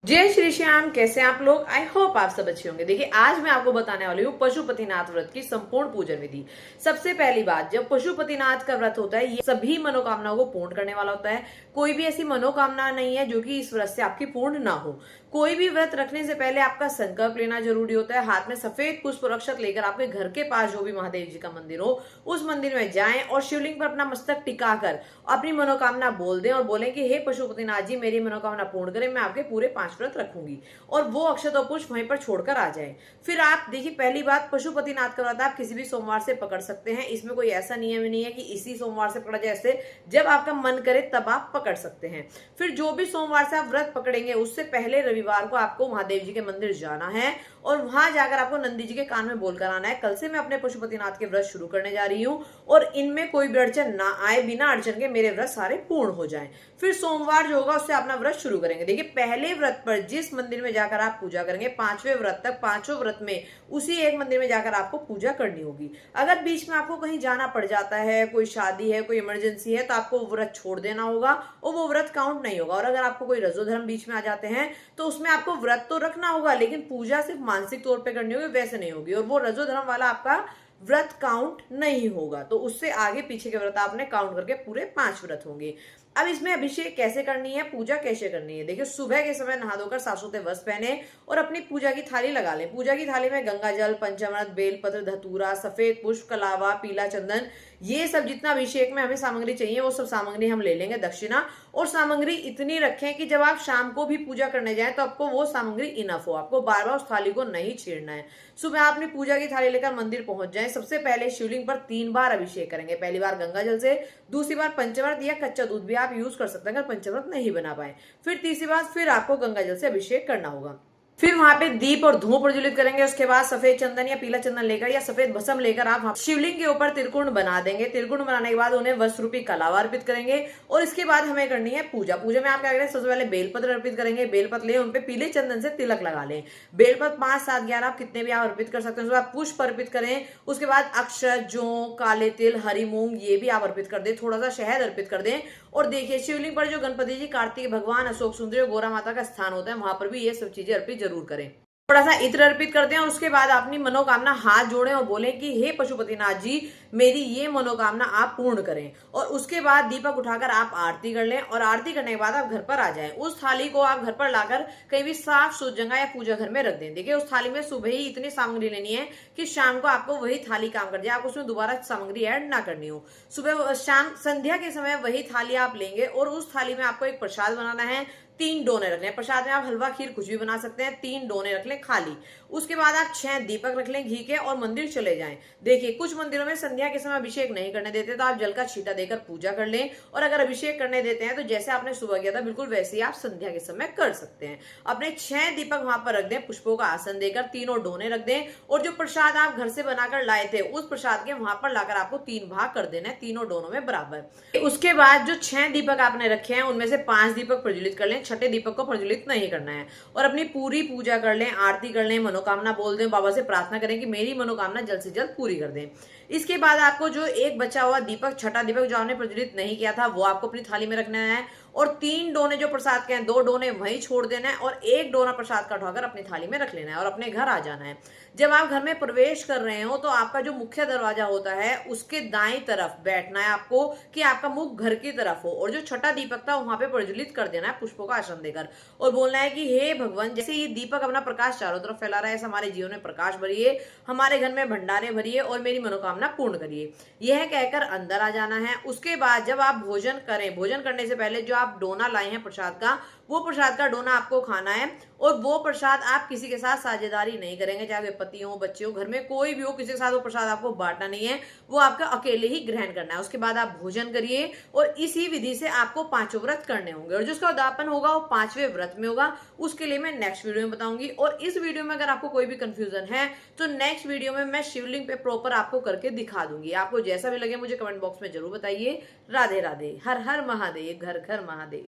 जय श्री श्याम। कैसे हैं आप लोग? आई होप आप सब अच्छे होंगे। देखिए, आज मैं आपको बताने वाली हूँ पशुपतिनाथ व्रत की संपूर्ण पूजन विधि। सबसे पहली बात, जब पशुपतिनाथ का व्रत होता है ये सभी मनोकामनाओं को पूर्ण करने वाला होता है। कोई भी ऐसी मनोकामना नहीं है जो कि इस व्रत से आपकी पूर्ण ना हो। कोई भी व्रत रखने से पहले आपका संकल्प लेना जरूरी होता है। हाथ में सफेद पुष्प रक्षक लेकर आपके घर के पास जो भी महादेव जी का मंदिर हो उस मंदिर में जाएं और शिवलिंग पर अपना मस्तक टिकाकर अपनी मनोकामना बोल दें और बोलें कि हे पशुपतिनाथ जी, मेरी मनोकामना पूर्ण करें, मैं आपके पूरे 5 व्रत रखूंगी। और वो अक्षत और पुष्प वहीं पर छोड़कर आ जाए। फिर आप देखिए, पहली बात, पशुपतिनाथ का व्रत आप किसी भी सोमवार से पकड़ सकते हैं। इसमें कोई ऐसा नियम नहीं है कि इसी सोमवार से पकड़ा जाए। ऐसे जब आपका मन करे तब आप पकड़ सकते हैं। फिर जो भी सोमवार से आप व्रत पकड़ेंगे उससे पहले रविवार को आपको महादेव जी के मंदिर जाना है और वहां जाकर आपको नंदी जी के कान में बोलकर आना है, कल से मैं अपने पशुपतिनाथ के व्रत शुरू करने जा रही हूँ और इनमें कोई भी अड़चन ना आए, बिना अड़चन के मेरे व्रत सारे पूर्ण हो जाएं। फिर सोमवार जो होगा उससे अपना व्रत शुरू करेंगे। देखिए, पहले व्रत पर जिस मंदिर में जाकर आप पूजा करेंगे, 5वें व्रत तक 5 व्रत में उसी एक मंदिर में जाकर आपको पूजा करनी होगी। अगर बीच में आपको कहीं जाना पड़ जाता है, कोई शादी है, कोई इमरजेंसी है, तो आपको व्रत छोड़ देना होगा और वो व्रत काउंट नहीं होगा। और अगर आपको कोई रजो धर्म बीच में आ जाते हैं तो उसमें आपको व्रत तो रखना होगा, लेकिन पूजा सिर्फ मानसिक तौर पर करनी होगी, वैसे नहीं होगी। और वो रजो धर्म वाला आपका व्रत काउंट नहीं होगा। तो उससे आगे पीछे के व्रत आपने काउंट करके पूरे 5 व्रत होंगे। अब इसमें अभिषेक कैसे करनी है, पूजा कैसे करनी है? देखिए, सुबह के समय नहा धोकर साफ सुथरे वस्त्र पहने और अपनी पूजा की थाली लगा लें। पूजा की थाली में गंगा जल, पंचामृत, बेलपत्र, धतूरा, सफेद पुष्प, कलावा, पीला चंदन, ये सब जितना अभिषेक में हमें सामग्री चाहिए वो सब सामग्री हम ले लेंगे, दक्षिणा। और सामग्री इतनी रखें कि जब आप शाम को भी पूजा करने जाएं तो आपको वो सामग्री इनफ हो, आपको बार बार उस थाली को नहीं छेड़ना है। सुबह आप अपनी पूजा की थाली लेकर मंदिर पहुंच जाएं। सबसे पहले शिवलिंग पर 3 बार अभिषेक करेंगे। पहली बार गंगा जल से, दूसरी बार पंचामृत या कच्चा दूध भी आप यूज कर सकते हैं अगर पंचामृत नहीं बना पाए। फिर तीसरी बार फिर आपको गंगा जल से अभिषेक करना होगा। फिर वहां पे दीप और धूप प्रज्वलित करेंगे। उसके बाद सफेद चंदन या पीला चंदन लेकर या सफेद भस्म लेकर आप शिवलिंग के ऊपर त्रिकोण बना देंगे। त्रिकोण बनाने के बाद उन्हें वस्त्र रूपी कलावा अर्पित करेंगे और इसके बाद हमें करनी है पूजा। पूजा में आप क्या करेंगे, सबसे पहले बेलपत्र अर्पित करेंगे। बेलपत्र ले उनपे पीले चंदन से तिलक लगा लें। बेलपत्र 5, 7, 11 आप कितने भी आप अर्पित कर सकते हैं। उसके बाद पुष्प अर्पित करें। उसके बाद अक्षत, जौ, काले तिल, हरी मूंग ये भी आप अर्पित कर दें। थोड़ा सा शहद अर्पित कर दें। और देखिए, शिवलिंग पर जो गणपति जी, कार्तिक भगवान, अशोक सुंदरी, गौरा माता का स्थान होता है वहां पर भी ये सब चीजें अर्पित जरूर करें। थोड़ा सा इत्र अर्पित करते हैं और उसके बाद अपनी मनोकामना हाथ जोड़ें और बोलें कि हे पशुपतिनाथ जी, मेरी ये मनोकामना आप पूर्ण करें। और उसके बाद दीपक उठाकर आप आरती कर लें और आरती करने के बाद आप घर पर आ जाएं। उस थाली को आप घर पर लाकर कहीं भी साफ सुथ जगह या पूजा घर में रख दें। देखिए, उस थाली में सुबह ही इतनी सामग्री लेनी है कि शाम को आपको वही थाली काम कर जाए, आप उसमें दोबारा सामग्री ऐड ना करनी हो। सुबह शाम संध्या के समय वही थाली आप लेंगे और उस थाली में आपको एक प्रसाद बनाना है। 3 डोने रख लें। प्रसाद में आप हलवा, खीर कुछ भी बना सकते हैं। 3 डोने रख लें खाली। उसके बाद आप 6 दीपक रख लें घी के और मंदिर चले जाएं। देखिए, कुछ मंदिरों में संध्या के समय अभिषेक नहीं करने देते तो आप जल का छींटा देकर पूजा कर लें। और अगर अभिषेक करने देते हैं तो जैसे आपने सुबह किया था बिल्कुल वैसे ही आप संध्या के समय कर सकते हैं। अपने 6 दीपक वहां पर रख दें, पुष्पों का आसन देकर, तीनों डोने रख दें और जो प्रसाद आप घर से बनाकर लाए थे उस प्रसाद के वहां पर लाकर आपको 3 भाग कर देना है, तीनों डोनों में बराबर। उसके बाद जो 6 दीपक आपने रखे हैं उनमें से 5 दीपक प्रज्वलित कर लें। छठे दीपक को प्रज्वलित नहीं करना है और अपनी पूरी पूजा कर लें, आरती कर लें, मनोकामना बोल दें, बाबा से प्रार्थना करें कि मेरी मनोकामना जल्द से जल्द पूरी कर दें। इसके बाद आपको जो एक बचा हुआ दीपक, छठा दीपक जो आपने प्रज्वलित नहीं किया था, वो आपको अपनी थाली में रखना है और 3 डोने जो प्रसाद के हैं, 2 डोने वहीं छोड़ देना है और 1 डोना प्रसाद का उठाकर अपनी थाली में रख लेना है और अपने घर आ जाना है। जब आप घर में प्रवेश कर रहे हो तो आपका जो मुख्य दरवाजा होता है उसके दाएं तरफ बैठना है आपको कि आपका मुख घर की तरफ हो और जो छठा दीपक था वहां पे प्रज्वलित कर देना है पुष्पों का आसन देकर और बोलना है कि हे भगवान, जैसे ये दीपक अपना प्रकाश चारों तरफ फैला रहा है, ऐसा हमारे जीवन में प्रकाश भरिए, हमारे घर में भंडारे भरिए और मेरी मनोकामना पूर्ण करिए। यह कहकर अंदर आ जाना है। उसके बाद जब आप भोजन करें, भोजन करने से पहले जो आप डोना लाए हैं प्रसाद का, वो प्रसाद का डोना आपको खाना है और वो प्रसाद आप किसी के साथ साझेदारी नहीं करेंगे, चाहे वे पति हो, बच्चे हो, घर में कोई भी हो, किसी के साथ वो प्रसाद आपको बांटना नहीं है, वो आपका अकेले ही ग्रहण करना है। उसके बाद आप भोजन करिए और इसी विधि से आपको 5 व्रत करने होंगे और जिसका उद्यापन होगा वो 5वें व्रत में होगा। उसके लिए मैं नेक्स्ट वीडियो में बताऊंगी और इस वीडियो में अगर आपको कोई भी कंफ्यूजन है तो नेक्स्ट वीडियो में मैं शिवलिंग पे प्रॉपर आपको करके दिखा दूंगी। आपको जैसा भी लगे मुझे कमेंट बॉक्स में जरूर बताइए। राधे राधे, हर हर महादेव, घर घर महादेव।